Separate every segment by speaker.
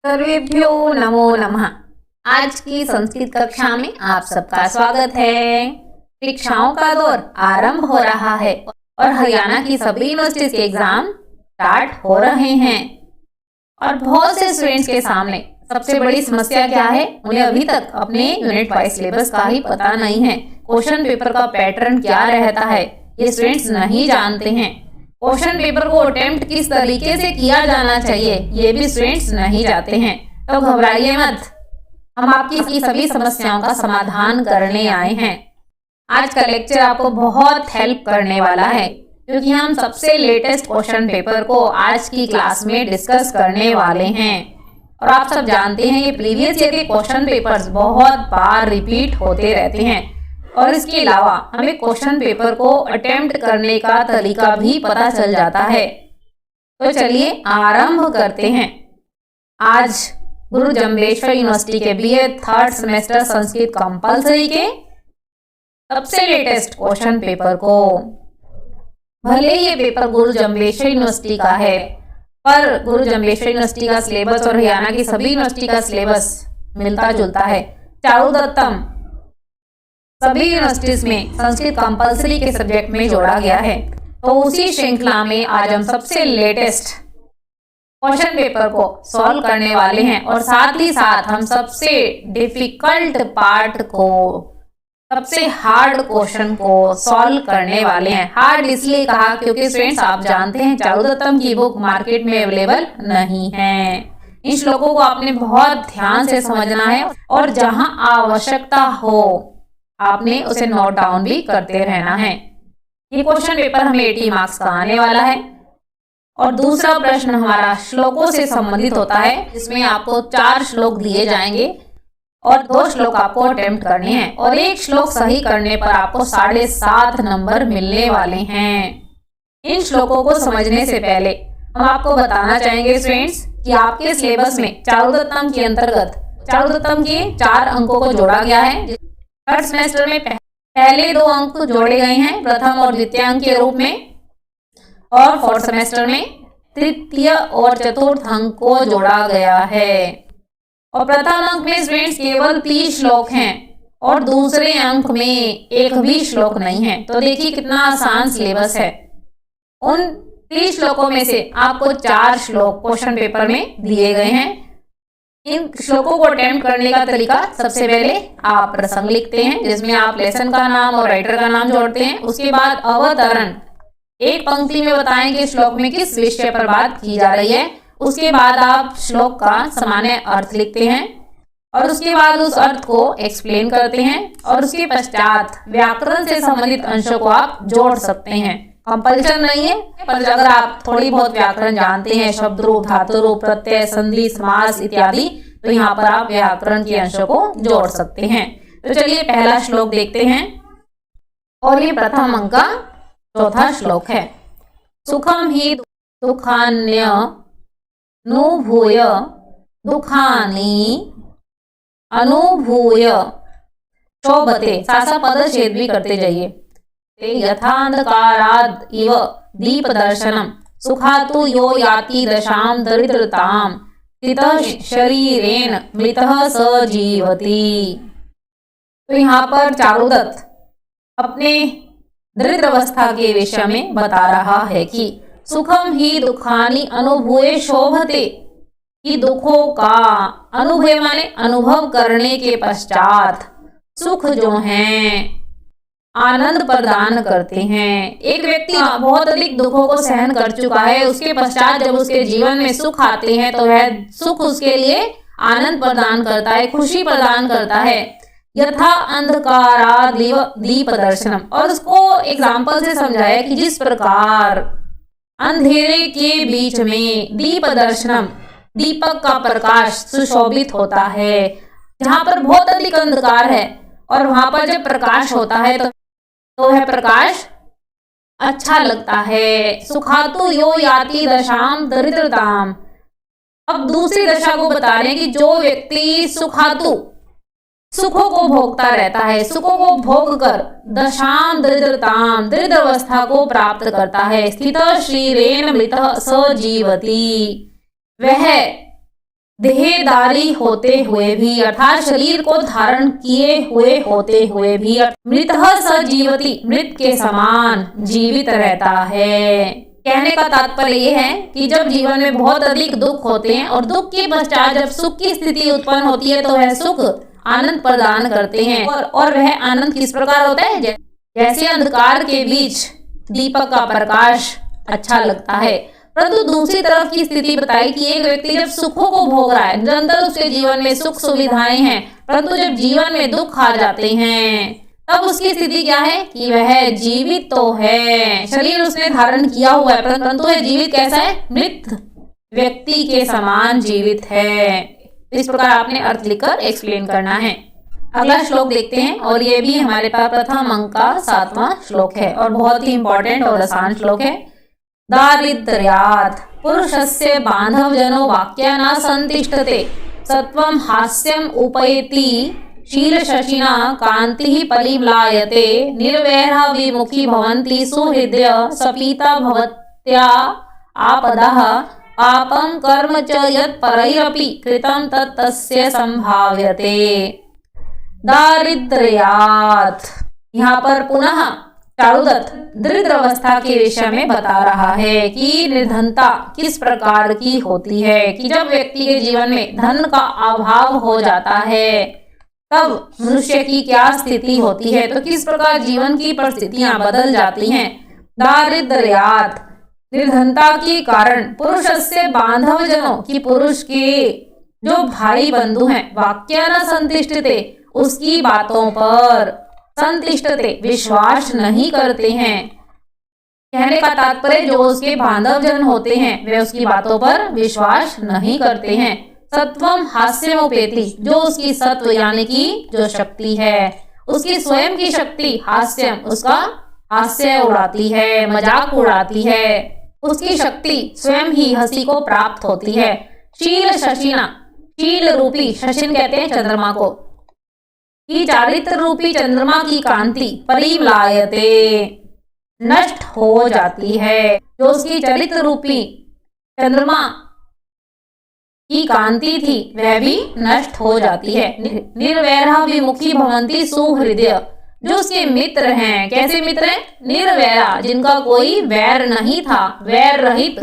Speaker 1: सर्वेभ्यो नमो नमः। आज की संस्कृत कक्षा में आप सबका स्वागत है। परीक्षाओं का दौर आरंभ हो रहा है और हरियाणा की सभी यूनिवर्सिटीज के एग्जाम स्टार्ट हो रहे हैं और बहुत से स्टूडेंट्स के सामने सबसे बड़ी समस्या क्या है, उन्हें अभी तक अपने यूनिट वाइज सिलेबस का ही पता नहीं है। क्वेश्चन पेपर का पैटर्न क्या रहता है ये स्टूडेंट्स नहीं जानते हैं। क्वेश्चन पेपर को अटेम्प्ट किस तरीके से किया जाना चाहिए ये भी स्टूडेंट्स नहीं जानते हैं। तो घबराइए मत, हम आपकी सभी समस्याओं का समाधान करने आए हैं। आज का लेक्चर आपको बहुत हेल्प करने वाला है क्योंकि हम सबसे लेटेस्ट क्वेश्चन पेपर को आज की क्लास में डिस्कस करने वाले हैं। और आप सब जानते हैं ये प्रीवियस ईयर के क्वेश्चन पेपर्स बहुत बार रिपीट होते रहते हैं और इसके अलावा हमें क्वेश्चन पेपर को अटेम्प्ट करने का तरीका भी पता चल जाता है। तो चलिए आरंभ करते हैं। आज गुरु जम्बेश्वर यूनिवर्सिटी के BA third semester Sanskrit compulsory के सबसे लेटेस्ट क्वेश्चन पेपर को, भले ये पेपर गुरु जम्बेश्वर यूनिवर्सिटी का है पर गुरु जम्बेश्वर यूनिवर्सिटी का सिलेबस और हरियाणा की सभी यूनिवर्सिटी का सिलेबस मिलता जुलता है। चारुदत्तम सभी यूनिवर्सिटीज में संस्कृत कंपलसरी के सब्जेक्ट में जोड़ा गया है। तो उसी श्रृंखला में आज हम सबसे लेटेस्ट क्वेश्चन पेपर को सॉल्व करने वाले हैं और साथ ही साथ हम सबसे डिफिकल्ट पार्ट को, सबसे हार्ड क्वेश्चन को सॉल्व करने वाले हैं। हार्ड इसलिए कहा क्योंकि स्टूडेंट्स आप जानते हैं चारुदत्तम की बुक मार्केट में अवेलेबल नहीं है। इन श्लोकों को आपने बहुत ध्यान से समझना है और जहां आवश्यकता हो आपने उसे नोट डाउन भी करते रहना है। ये क्वेश्चन पेपर हमें 80 मार्क्स का आने वाला है और दूसरा प्रश्न हमारा श्लोकों से संबंधित होता है जिसमें आपको 4 श्लोक दिए जाएंगे और 2 श्लोक आपको अटेम्प्ट करने हैं और 1 श्लोक सही करने पर आपको 7.5 नंबर मिलने वाले हैं। इन श्लोकों को समझने से पहले हम आपको बताना चाहेंगे स्टूडेंट्स कि आपके सिलेबस में चारुदत्तम के अंतर्गत चारुदत्तम के 4 अंकों को जोड़ा गया है। थर्ड सेमेस्टर में पहले 2 अंक जोड़े गए हैं प्रथम और द्वितीय अंक के रूप में और फोर्थ सेमेस्टर में तृतीय और चतुर्थ अंक को जोड़ा गया है। और प्रथम अंक में स्टूडेंट्स केवल 30 श्लोक हैं और दूसरे अंक में एक भी श्लोक नहीं है। तो देखिए कितना आसान सिलेबस है। उन 30 श्लोकों में से आपको 4 श्लोक क्वेश्चन पेपर में दिए गए हैं। इन श्लोकों को अटेम्प्ट करने का तरीका, सबसे पहले आप प्रसंग लिखते हैं जिसमें आप लेसन का नाम और राइटर का नाम जोड़ते हैं। उसके बाद अवतरण, एक पंक्ति में बताएं कि श्लोक में किस विषय पर बात की जा रही है। उसके बाद आप श्लोक का सामान्य अर्थ लिखते हैं और उसके बाद उस अर्थ को एक्सप्लेन करते हैं और उसके पश्चात व्याकरण से संबंधित अंशों को आप जोड़ सकते हैं। कंपल्सन नहीं है पर अगर आप थोड़ी बहुत व्याकरण जानते हैं, शब्द रूप, धातु रूप, प्रत्यय, संधि, समास इत्यादि, तो यहाँ पर आप व्याकरण के अंशों को जोड़ सकते हैं। तो चलिए पहला श्लोक देखते हैं और ये प्रथम अंक का चौथा श्लोक है। सुखम ही दुखान्य नुभूय दुखानि अनुभूय शोभते। सासा पद छेद भी करते जाइए। यथांधकाराद इव दीप दर्शनम सुखातु यो याति दशाम दरिद्रताम स्थितः शरीरेण मृतः स जीवति। तो यहाँ पर चारुदत्त अपने दरिद्र अवस्था के विषय में बता रहा है कि सुखम ही दुखानि अनुभूय शोभते, कि दुखों का अनुभव माने अनुभव करने के पश्चात सुख जो हैं आनंद प्रदान करते हैं। एक व्यक्ति बहुत अधिक दुखों को सहन कर चुका है, उसके पश्चात जब उसके जीवन में सुख आते हैं तो वह सुख उसके लिए आनंद प्रदान करता है, खुशी प्रदान करता है। यथा अंधकारा दीप दर्शनम, और उसको एग्जाम्पल से समझाया कि जिस प्रकार अंधेरे के बीच में दीप दर्शनम, दीपक का प्रकाश सुशोभित होता है। जहां पर बहुत अधिक अंधकार है और वहां पर जब प्रकाश होता है तो वह प्रकाश अच्छा लगता है। सुखातु यो याति दशाम दरिद्रताम। अब दूसरी दशा को बता रहे हैं कि जो व्यक्ति सुखातु सुखों को भोगता रहता है, सुखों को भोग कर दशाम दरिद्रताम दरिद्र अवस्था को प्राप्त करता है। स्थित शरीरेण मृतः स जीवति, वह देहधारी होते हुए भी अर्थात शरीर को धारण किए हुए होते हुए भी मृतः स जीवति, मृत के समान जीवित रहता है। कहने का तात्पर्य यह है कि जब जीवन में बहुत अधिक दुख होते हैं और दुख के पश्चात जब सुख की स्थिति उत्पन्न होती है तो वह सुख आनंद प्रदान करते हैं और वह आनंद किस प्रकार होता है, जैसे अंधकार के बीच दीपक का प्रकाश अच्छा लगता है। परंतु दूसरी तरफ की स्थिति बताई कि एक व्यक्ति जब सुखों को भोग रहा है, निरंतर उसके जीवन में सुख सुविधाएं हैं, परंतु जब जीवन में दुख आ जाते हैं तब उसकी स्थिति क्या है कि वह जीवित तो है, शरीर उसने धारण किया हुआ है, परंतु वह जीवित कैसा है, मृत व्यक्ति के समान जीवित है। इस प्रकार आपने अर्थ लिखकर एक्सप्लेन करना है। अगला श्लोक देखते हैं और ये भी हमारे पास प्रथम अंक का 7वां श्लोक है और बहुत ही इंपॉर्टेंट और आसान श्लोक है। दारिद्र्यात् पुरुषस्य बांधवजनो वाक्याना संतिष्ठते सत्वं हास्यम उपैति शीलशशिना कांतिः परिम्लायते निर्वैरः विमुखी भवन्ति सुहृदय सपीता भवत्या आपदः पापं कर्म च यत्परैरपि कृतं तत् तस्य संभाव्यते। दारिद्र्यात् यहाँ पर पुनः चारुदत्त दरिद्र अवस्था के विषय में बता रहा है कि निर्धनता किस प्रकार की होती है, कि जब व्यक्ति के जीवन में धन का अभाव हो जाता है तब मनुष्य की क्या स्थिति होती है, तो किस प्रकार जीवन की परिस्थितियां बदल जाती हैं। दारिद्र्यात् निर्धनता के कारण पुरुषस्य बांधवजनों की पुरुष के जो भाई बंधु हैं वाक्याना संतिष्ठते उसकी बातों पर संतिष्ठते विश्वास नहीं करते हैं। कहने का तात्पर्य जो उसके बांधवजन होते हैं वे उसकी बातों पर विश्वास नहीं करते हैं। सत्वम हास्यमुपेति जो उसकी सत्व यानी कि जो शक्ति है उसकी स्वयं की शक्ति हास्यम उसका हास्य उड़ाती है, मजाक उड़ाती है, उसकी शक्ति स्वयं ही हंसी को प्राप्त होती है। शील शशिना, शील रूपी शशिन कहते हैं चंद्रमा को, कि चारित्र रूपी चंद्रमा की कांति परिम्लायते नष्ट हो जाती है। जो उसकी चरित्र रूपी चंद्रमा की कांति थी वह भी नष्ट हो जाती है। निर्वैरः विमुखी भवन्ति सुहृदय जो उसके मित्र हैं, कैसे मित्र हैं, निर्वैरा जिनका कोई वैर नहीं था, वैर रहित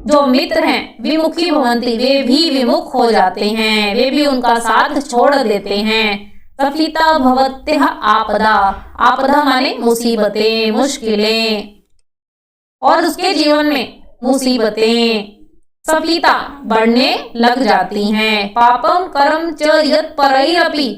Speaker 1: जो मित्र हैं, विमुखी भवन्ति वे भी विमुख हो जाते हैं, वे भी उनका साथ छोड़ देते हैं। सफलिता भवत्यः आपदा, आपदा माने मुसीबतें, मुश्किलें, और उसके जीवन में मुसीबतें सफलिता बढ़ने लग जाती हैं। पापम कर्म च यत्परैरपि,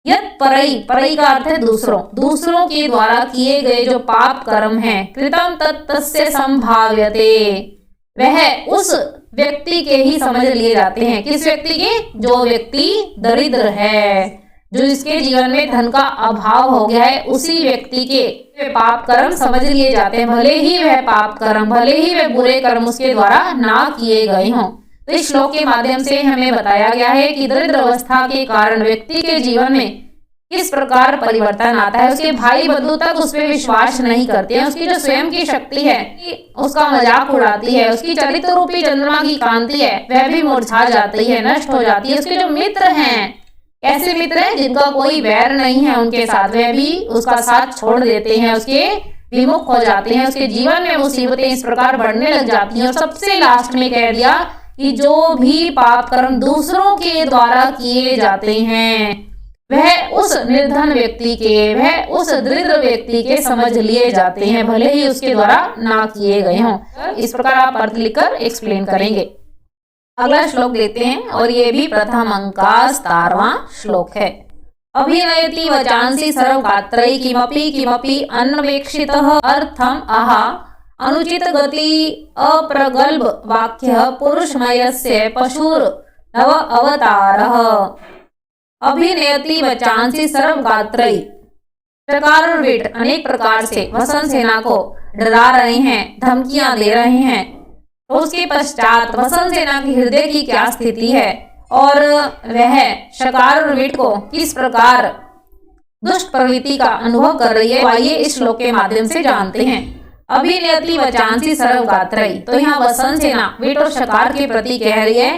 Speaker 1: यत्परै परई का अर्थ है दूसरों, दूसरों के द्वारा किए गए जो पाप कर्म हैं, कृतम तस्य संभाव्यते वह उस व्यक्ति के ही समझ लिए जाते हैं। किस व्यक्ति के, जो व्यक्ति दरिद्र है, जो इसके जीवन में धन का अभाव हो गया है, उसी व्यक्ति के पाप कर्म समझ लिए जाते हैं, भले ही वह पाप कर्म, भले ही वह बुरे कर्म उसके द्वारा ना किए गए हों। तो इस श्लोक के माध्यम से हमें बताया गया है कि दरिद्र अवस्था के कारण व्यक्ति के जीवन में किस प्रकार परिवर्तन आता है। उसके भाई बंधु तक उस पर विश्वास नहीं करते हैं, उसकी जो स्वयं की शक्ति है उसका मजाक उड़ाती है, उसकी चरित्र रूपी चंद्रमा की कांति है वह भी मुरझा जाती है, नष्ट हो जाती है। उसके जो मित्र हैं, ऐसे मित्र हैं जिनका कोई वैर नहीं है उनके साथ, वह भी उसका साथ छोड़ देते हैं, उसके विमुख हो जाते हैं, उसके जीवन में मुसीबतें इस प्रकार बढ़ने लग जाती हैं। और सबसे लास्ट में कह दिया कि जो भी पाप कर्म दूसरों के द्वारा किए जाते हैं वह उस निर्धन व्यक्ति के, वह उस दरिद्र व्यक्ति के समझ लिए जाते हैं, भले ही उसके द्वारा ना किए गए हों। इस प्रकार आप अर्थ लिखकर एक्सप्लेन करेंगे। अगला श्लोक लेते हैं और ये भी प्रथम अंक का 17वां श्लोक है। अभिनयति वचांसि सर्वगात्रै किमपि किमपि अन्वेक्षितः अर्थम आहा अनुचित गति अप्रगल्भ वाक्य पुरुषमयस्य पशुर नव अवतारः। अभिनयति वचांसि सर्वगात्रै, प्रकार और वेट अनेक प्रकार से वसन सेना को डरा रहे हैं, धमकियां दे रहे हैं। तो उसके पश्चात वसन सेना के हृदय की क्या स्थिति है और वह शकार और विट को किस प्रकार दुष्ट प्रवृत्ति का अनुभव कर रही है, आइए इस श्लोक के माध्यम से जानते हैं। अभिनयति वचांसि सर्वगात्रै, तो यहाँ वसन सेना विट और शकार के प्रति कह रही है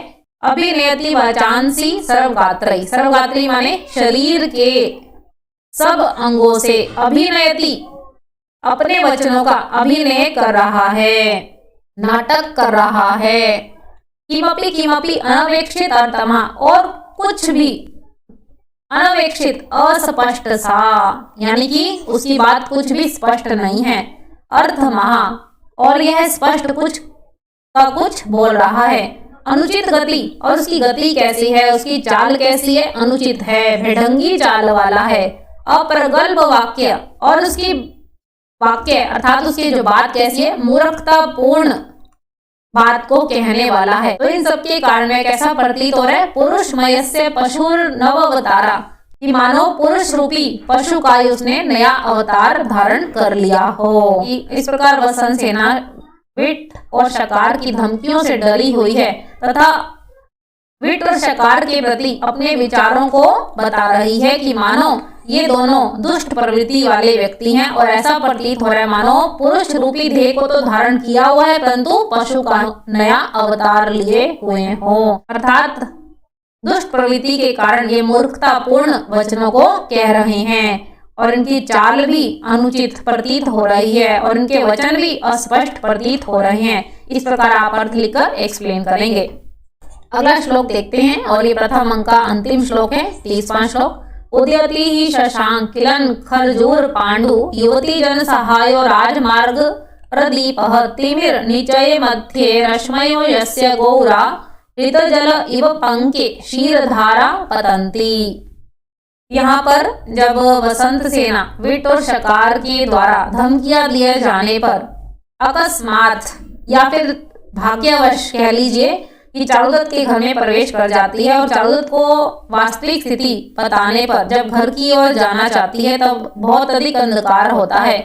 Speaker 1: अभिनयति वाचांसी सर्वगात्री, सर्वगात्री माने शरीर के सब अंगों से, अभिनयति अपने वचनों का अभिनय कर रहा है, नाटक कर रहा है। किमपि किमपि अनवेक्षित अर्थमा, और कुछ भी अनवेक्षित अस्पष्ट सा, यानी कि उसकी बात कुछ भी स्पष्ट नहीं है। अर्थमहा, और यह स्पष्ट कुछ का कुछ बोल रहा है। अनुचित गति, और उसकी गति कैसी है, उसकी चाल कैसी है, अनुचित है, भेढंगी चाल वाला है। अप्रगल्भ वाक्य, और उसकी वाक्य अर्थात उसकी जो बात कैसी है, मूर्खतापूर्ण बात को कहने वाला है। तो इन सब के कारण में कैसा प्रतीत हो रहा है, पुरुषमयस्य पशुर नव अवतारा, कि मानो पुरुष रूपी पशु का ही उसने नया अवतार धारण कर लिया हो। इस प्रकार वसंत सेना विट और शकार की धमकियों से डरी हुई है तथा विट और शकार के प्रति अपने विचारों को बता रही है कि मानो ये दोनों दुष्ट प्रवृत्ति वाले व्यक्ति हैं, और ऐसा प्रतीत हो रहा है मानो पुरुष रूपी देह को तो धारण किया हुआ है परंतु पशु का नया अवतार लिए हुए हो। अर्थात दुष्ट प्रवृत्ति के कारण ये मूर्खतापूर्ण वचनों को कह रहे हैं और इनकी चाल भी अनुचित प्रतीत हो रही है और इनके वचन भी अस्पष्ट प्रतीत हो रहे हैं। इस प्रकार आप अर्थ लिखकर एक्सप्लेन करेंगे। अगला श्लोक देखते हैं और ये प्रथम अंक का अंतिम श्लोक है, 30वां श्लोक। उदयति ही शशांक किलन खरजूर पांडु युवती जन सहायो राजमार्ग प्रदीपः तिमिर निचये मध्ये रश्मयो यस्य गौरा ऋतजल इव पंके क्षीरधारा पतंती। यहाँ पर जब वसंत सेना विट और शकार के द्वारा धमकियां दिए जाने पर अकस्मात या फिर भाग्यवश कह लीजिए कि चारुदत्त के घर में प्रवेश कर जाती है और चारुदत्त को वास्तविक स्थिति बताने पर जब घर की ओर जाना चाहती है तब बहुत अधिक अंधकार होता है।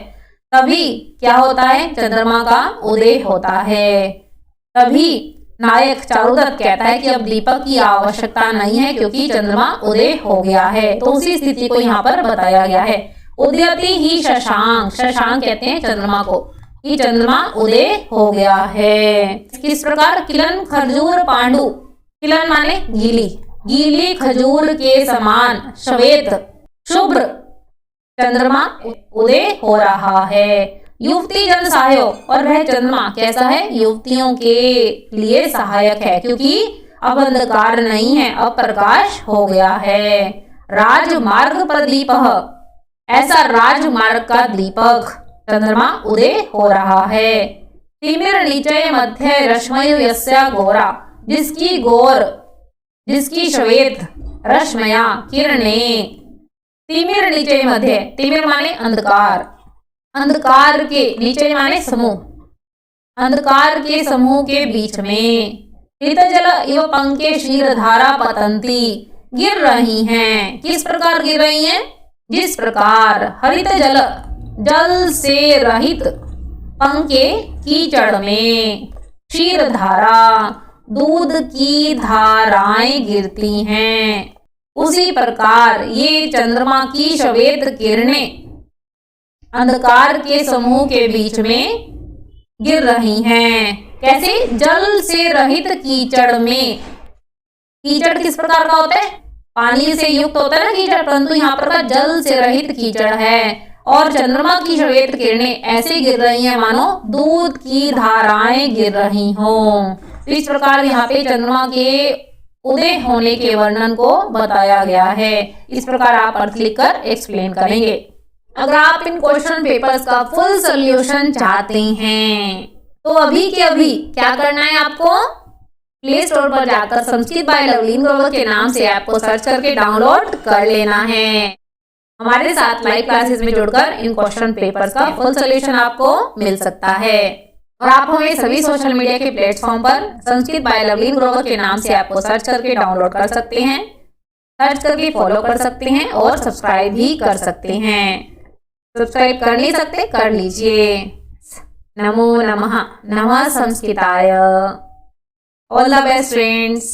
Speaker 1: तभी क्या होता है, चंद्रमा का उदय होता है। तभी नायक चारुदत्त कहता है कि अब दीपक की आवश्यकता नहीं है क्योंकि चंद्रमा उदय हो गया है। तो उसी स्थिति को यहाँ पर बताया गया है। उदयति ही शशांक, शशांक कहते हैं चंद्रमा को, कि चंद्रमा उदय हो गया है। किस प्रकार, किलन खजूर पांडु, किलन माने गीली, गीली खजूर के समान श्वेत शुभ्र चंद्रमा उदय हो रहा है। युवती जन सहायक, और वह चंद्रमा कैसा है, युवतियों के लिए सहायक है क्योंकि अब अंधकार नहीं है, अब प्रकाश हो गया है। राजमार्ग पर दीपक, ऐसा राजमार्ग का दीपक चंद्रमा उदय हो रहा है। तिमिर निचय मध्य रश्मय यस्या गौरा, जिसकी गौर, जिसकी श्वेत रश्मया किरणें। तिमिर निचय मध्य, तिमिर माने अंधकार, अंधकार के नीचे माने समूह, अंधकार के समूह के बीच में। ऋतजल इव पंके क्षीरधारा पतंती, गिर रही हैं। किस प्रकार गिर रही हैं, जिस प्रकार हरित जल, जल से रहित पंके कीचड़ में, क्षीर धारा दूध की धाराएं गिरती हैं, उसी प्रकार ये चंद्रमा की श्वेत किरणें अंधकार के समूह के बीच में गिर रही हैं। कैसे, जल से रहित कीचड़ में। कीचड़ किस प्रकार का होता है, पानी से युक्त होता है ना कीचड़, परंतु यहाँ पर का जल से रहित कीचड़ है और चंद्रमा की श्वेत किरणें ऐसे गिर रही हैं मानो दूध की धाराएं गिर रही हों। तो इस प्रकार यहाँ पे चंद्रमा के उदय होने के वर्णन को बताया गया है। इस प्रकार आप अर्थ लिखकर एक्सप्लेन करेंगे। अगर आप इन क्वेश्चन पेपर्स का फुल सॉल्यूशन चाहते हैं तो अभी के अभी क्या करना है, आपको प्ले स्टोर पर जाकर संस्कृत बाय लवलीन ग्रोवर के नाम से ऐप को सर्च करके डाउनलोड कर लेना है। हमारे साथ लाइव क्लासेस में जुड़कर इन क्वेश्चन पेपर्स का फुल सॉल्यूशन आपको मिल सकता है। और आप हमें सभी सोशल मीडिया के प्लेटफॉर्म पर संस्कृत बाय लवलीन ग्रोवर के नाम से ऐप को सर्च करके डाउनलोड कर सकते हैं, सर्च करके फॉलो कर सकते हैं और सब्सक्राइब भी कर सकते हैं। सब्सक्राइब कर नहीं सकते, कर लीजिए। नमो नमः, नमः संस्कृताय। All the best friends.